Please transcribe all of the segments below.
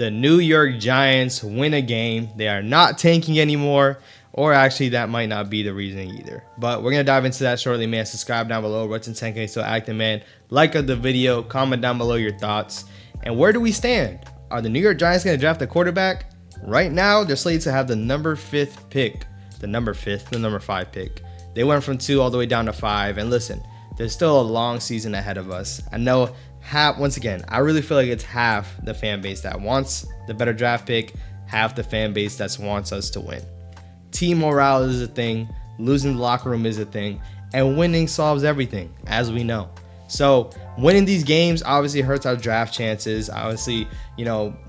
The New York Giants win a game. They are not tanking anymore, or actually that might not be the reason either. But we're going to dive into that shortly, man. Subscribe down below. What's in 10K still active, man. Like the video, comment down below your thoughts. And where do we stand? Are the New York Giants going to draft a quarterback? Right now, they're slated to have the number 5 pick. The number 5 pick. They went from 2 all the way down to 5. And listen, there's still a long season ahead of us. I know once again, I really feel like it's half the fan base that wants the better draft pick, half the fan base that wants us to win. Team morale is a thing, losing the locker room is a thing, and winning solves everything, as we know. So winning these games obviously hurts our draft chances. Obviously,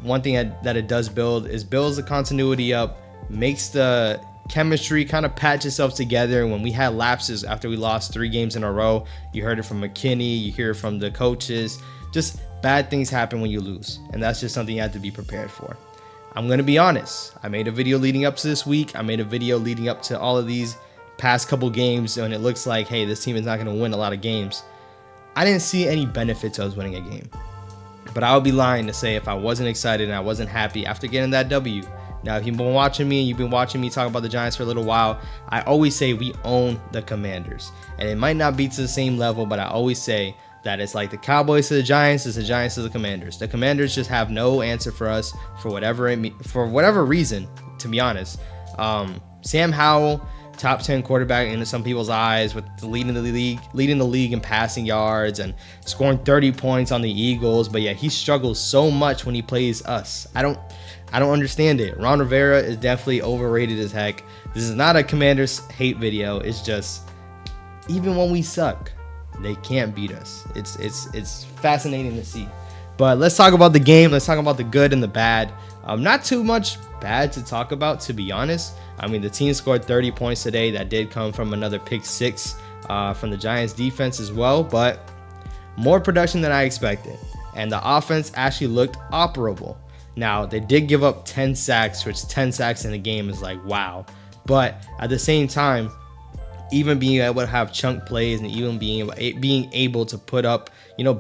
one thing that it does builds the continuity up, makes the chemistry kind of patch itself together. When we had lapses after we lost 3 games in a row, you heard it from McKinney, you hear it from the coaches. Just bad things happen when you lose, and that's just something you have to be prepared for. I'm going to be honest. I made a video leading up to this week. I made a video leading up to all of these past couple games, and it looks like, hey, this team is not going to win a lot of games. I didn't see any benefit to us winning a game, but I would be lying to say if I wasn't excited and I wasn't happy after getting that W. Now, if you've been watching me and you've been watching me talk about the Giants for a little while, I always say we own the Commanders. And it might not be to the same level, but I always say that it's like the Cowboys to the Giants, it's the Giants to the Commanders. The Commanders just have no answer for us for whatever reason, to be honest. Sam Howell, top 10 quarterback in some people's eyes, with leading the league in passing yards and scoring 30 points on the Eagles. But yeah, he struggles so much when he plays us. I don't understand it. Ron Rivera is definitely overrated as heck. This is not a Commanders hate video. It's just, even when we suck, they can't beat us. It's fascinating to see. But let's talk about the game. Let's talk about the good and the bad. Not too much bad to talk about, to be honest. I mean, the team scored 30 points today. That did come from another pick 6 from the Giants defense as well, but more production than I expected. And the offense actually looked operable. Now, they did give up 10 sacks, which 10 sacks in a game is like, wow. But at the same time, even being able to have chunk plays and even being able to put up,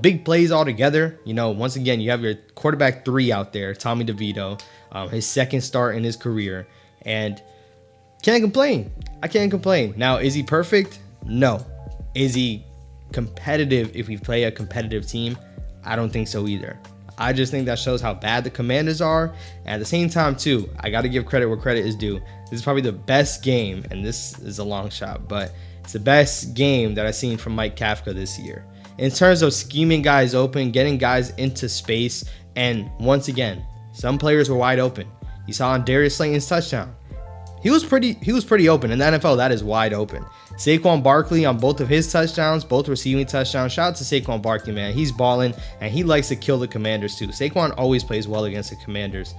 big plays all together. Once again, you have your quarterback 3 out there, Tommy DeVito, his second start in his career, and can't complain. I can't complain. Now, is he perfect? No. Is he competitive if we play a competitive team? I don't think so either. I just think that shows how bad the Commanders are. And at the same time, too, I got to give credit where credit is due. This is probably the best game, and this is a long shot, but it's the best game that I've seen from Mike Kafka this year. In terms of scheming guys open, getting guys into space, and once again, some players were wide open. You saw on Darius Slayton's touchdown. He was pretty open. In the NFL, that is wide open. Saquon Barkley on both of his touchdowns, both receiving touchdowns. Shout out to Saquon Barkley, man. He's balling, and he likes to kill the Commanders too. Saquon always plays well against the Commanders.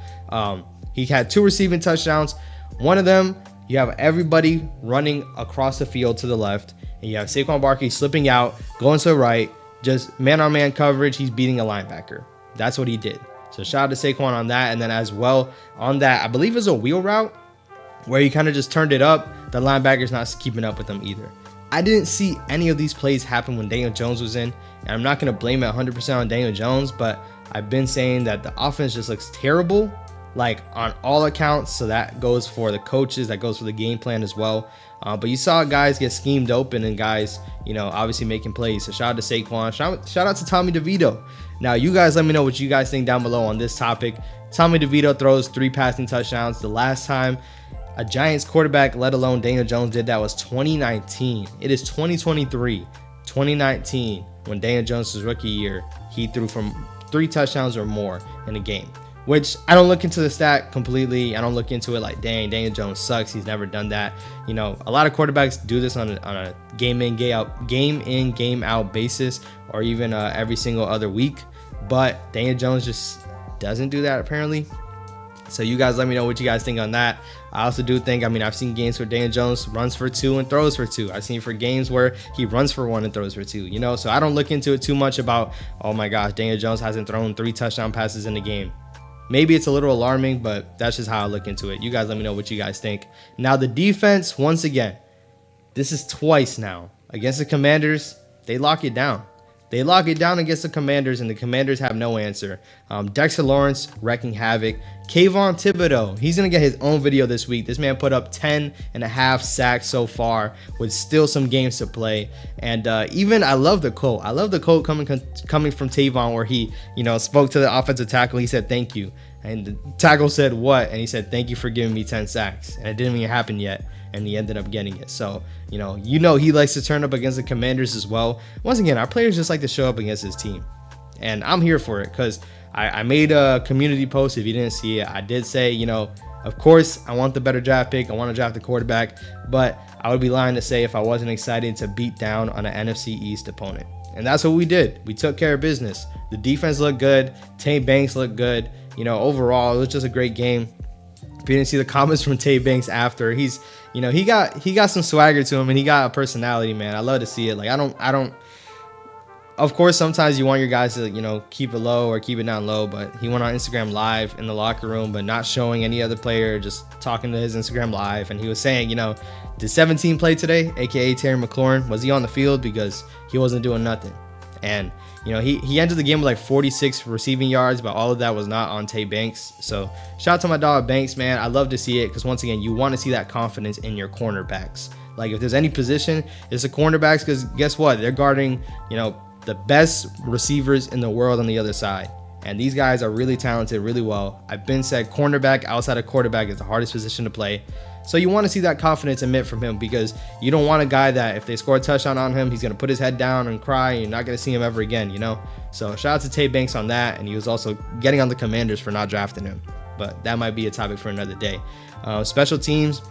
He had 2 receiving touchdowns. One of them, you have everybody running across the field to the left, and you have Saquon Barkley slipping out, going to the right, just man-on-man coverage. He's beating a linebacker. That's what he did. So shout out to Saquon on that. And then as well on that, I believe it was a wheel route where he kind of just turned it up. The linebacker's not keeping up with them either. I didn't see any of these plays happen when Daniel Jones was in, and I'm not going to blame it 100% on Daniel Jones, but I've been saying that the offense just looks terrible, like on all accounts. So that goes for the coaches, that goes for the game plan as well. But you saw guys get schemed open and guys, obviously making plays. So shout out to Saquon. Shout out to Tommy DeVito. Now, you guys let me know what you guys think down below on this topic. Tommy DeVito throws 3 passing touchdowns. The last time a Giants quarterback, let alone Daniel Jones, did that was 2019. It is 2023. 2019, when Daniel Jones' rookie year, he threw from 3 touchdowns or more in a game. Which I don't look into the stat completely. I don't look into it like, dang, Daniel Jones sucks. He's never done that. A lot of quarterbacks do this on a game in, game out basis, or even every single other week. But Daniel Jones just doesn't do that apparently. So you guys let me know what you guys think on that. I also do think, I've seen games where Daniel Jones runs for 2 and throws for 2. I've seen for games where he runs for 1 and throws for 2, So I don't look into it too much about, oh my gosh, Daniel Jones hasn't thrown 3 touchdown passes in the game. Maybe it's a little alarming, but that's just how I look into it. You guys let me know what you guys think. Now, the defense, once again, this is twice now. Against the Commanders, they lock it down. they lock it down against the Commanders, and the Commanders have no answer. Dexter Lawrence wrecking havoc. Kayvon Thibodeau, he's going to get his own video this week. This man put up 10.5 sacks so far with still some games to play. And even I love the quote. I love the quote coming from Tavon where he, spoke to the offensive tackle. He said, "Thank you." And the tackle said, "What?" And he said, "Thank you for giving me 10 sacks." And it didn't even happen yet. And he ended up getting it. So, he likes to turn up against the Commanders as well. Once again, our players just like to show up against his team. And I'm here for it because I made a community post. If you didn't see it, I did say, of course, I want the better draft pick. I want to draft the quarterback. But I would be lying to say if I wasn't excited to beat down on an NFC East opponent. And that's what we did. We took care of business. The defense looked good. Tay Banks looked good. Overall, it was just a great game. If you didn't see the comments from Tay Banks after, he got some swagger to him, and he got a personality, man. I love to see it. Like, I don't. Of course, sometimes you want your guys to, keep it low or keep it down low, but he went on Instagram Live in the locker room, but not showing any other player, just talking to his Instagram Live. And he was saying, did 17 play today, aka Terry McLaurin? Was he on the field? Because he wasn't doing nothing. And he entered the game with like 46 receiving yards, but all of that was not on Tay Banks. So shout out to my dog Banks, man. I love to see it because once again, you want to see that confidence in your cornerbacks. Like if there's any position, it's the cornerbacks, because guess what? They're guarding, the best receivers in the world on the other side. And these guys are really talented, really well. I've been said cornerback outside of quarterback is the hardest position to play. So you want to see that confidence emit from him, because you don't want a guy that if they score a touchdown on him, he's going to put his head down and cry, and you're not going to see him ever again, So shout out to Tay Banks on that. And he was also getting on the Commanders for not drafting him. But that might be a topic for another day. Special teams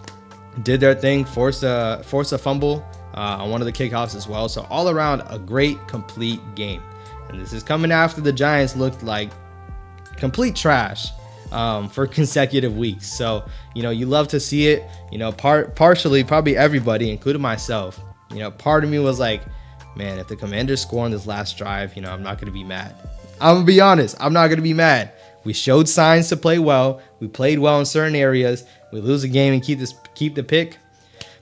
did their thing, forced a fumble on one of the kickoffs as well. So all around, a great, complete game. And this is coming after the Giants looked like complete trash for consecutive weeks. So, you love to see it. Partially, probably everybody, including myself, part of me was like, man, if the Commanders score on this last drive, I'm not going to be mad. I'm going to be honest. I'm not going to be mad. We showed signs to play well. We played well in certain areas. We lose a game and keep the pick.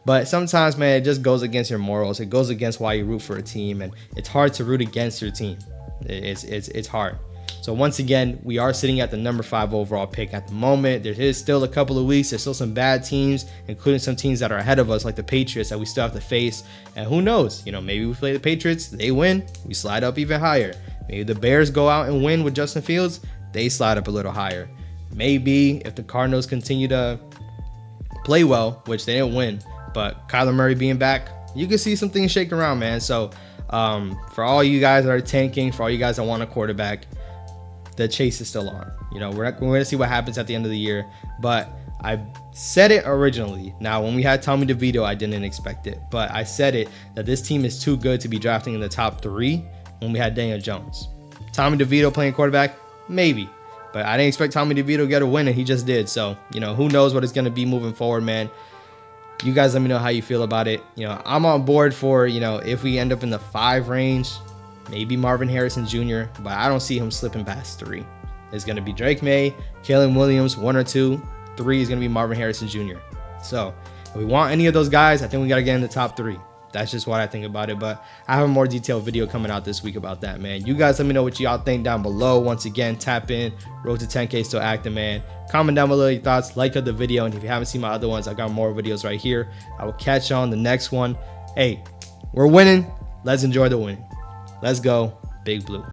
But sometimes, man, it just goes against your morals. It goes against why you root for a team, and it's hard to root against your team. It's hard. So once again, we are sitting at the number 5 overall pick at the moment. There is still a couple of weeks. There's still some bad teams, including some teams that are ahead of us, like the Patriots, that we still have to face. And who knows? Maybe we play the Patriots, they win, we slide up even higher. Maybe the Bears go out and win with Justin Fields, they slide up a little higher. Maybe if the Cardinals continue to play well, which they didn't win, but Kyler Murray being back, you can see some things shake around, man. So for all you guys that are tanking, for all you guys that want a quarterback, the chase is still on. We're going to see what happens at the end of the year. But I said it originally. Now, when we had Tommy DeVito, I didn't expect it. But I said it, that this team is too good to be drafting in the top 3 when we had Daniel Jones. Tommy DeVito playing quarterback? Maybe. But I didn't expect Tommy DeVito to get a win, and he just did. So, who knows what it's going to be moving forward, man. You guys let me know how you feel about it. I'm on board for, if we end up in the 5 range, maybe Marvin Harrison Jr., but I don't see him slipping past 3. It's going to be Drake May, Kalen Williams, 1 or 2. 3 is going to be Marvin Harrison Jr. So if we want any of those guys, I think we got to get in the top 3. That's just what I think about it. But I have a more detailed video coming out this week about that, man. You guys let me know what y'all think down below. Once again, tap in. Road to 10K still active, man. Comment down below your thoughts. Like the video. And if you haven't seen my other ones, I got more videos right here. I will catch you on the next one. Hey, we're winning. Let's enjoy the winning. Let's go. Big Blue.